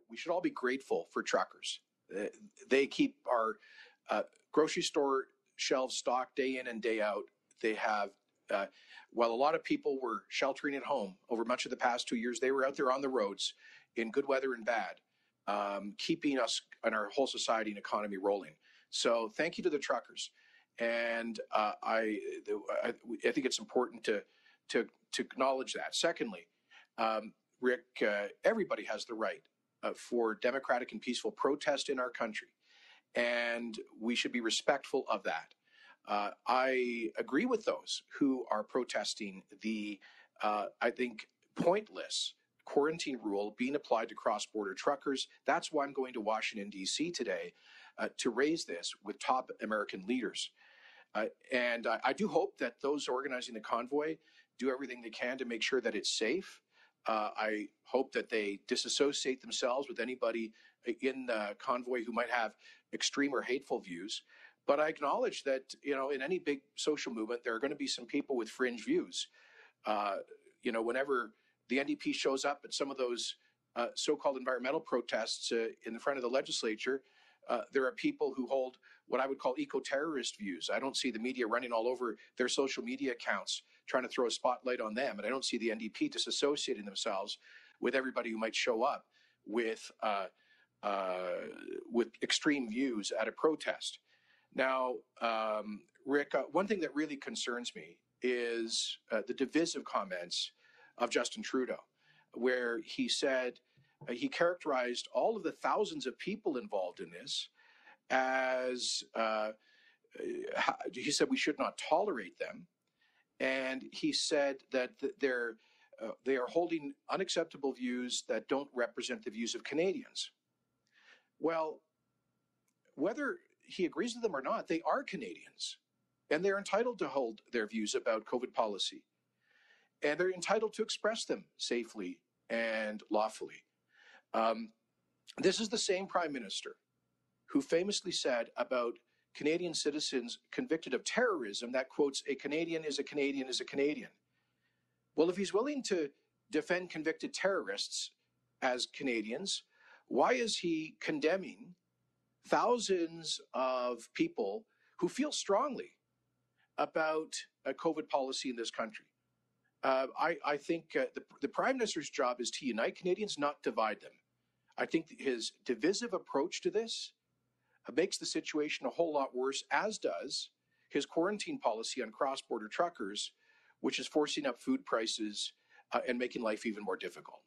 we should all be grateful for truckers. They keep our grocery store shelves stocked day in and day out. They have, while a lot of people were sheltering at home over much of the past 2 years, they were out there on the roads in good weather and bad, keeping us and our whole society and economy rolling. So thank you to the truckers. And I think it's important to acknowledge that. Secondly, Rick, everybody has the right for democratic and peaceful protest in our country, and we should be respectful of that. I agree with those who are protesting the, I think, pointless quarantine rule being applied to cross-border truckers. That's why I'm going to Washington, D.C. today to raise this with top American leaders. And I do hope that those organizing the convoy do everything they can to make sure that it's safe. I hope that they disassociate themselves with anybody in the convoy who might have extreme or hateful views. But I acknowledge that, in any big social movement, there are going to be some people with fringe views. Whenever the NDP shows up at some of those so-called environmental protests in the front of the legislature, there are people who hold what I would call eco-terrorist views. I don't see the media running all over their social media accounts trying to throw a spotlight on them. And I don't see the NDP disassociating themselves with everybody who might show up with extreme views at a protest. Now, Rick, one thing that really concerns me is the divisive comments of Justin Trudeau, where he said, he characterized all of the thousands of people involved in this as, he said we should not tolerate them. And he said that they are holding unacceptable views that don't represent the views of Canadians. Well, whether he agrees with them or not, they are Canadians, and they're entitled to hold their views about COVID policy. And they're entitled to express them safely and lawfully. This is the same Prime Minister who famously said about Canadian citizens convicted of terrorism that, quotes, a Canadian is a Canadian is a Canadian. Well, if he's willing to defend convicted terrorists as Canadians, why is he condemning thousands of people who feel strongly about a COVID policy in this country? I think the Prime Minister's job is to unite Canadians, not divide them. I think his divisive approach to this makes the situation a whole lot worse, as does his quarantine policy on cross-border truckers, which is forcing up food prices and making life even more difficult.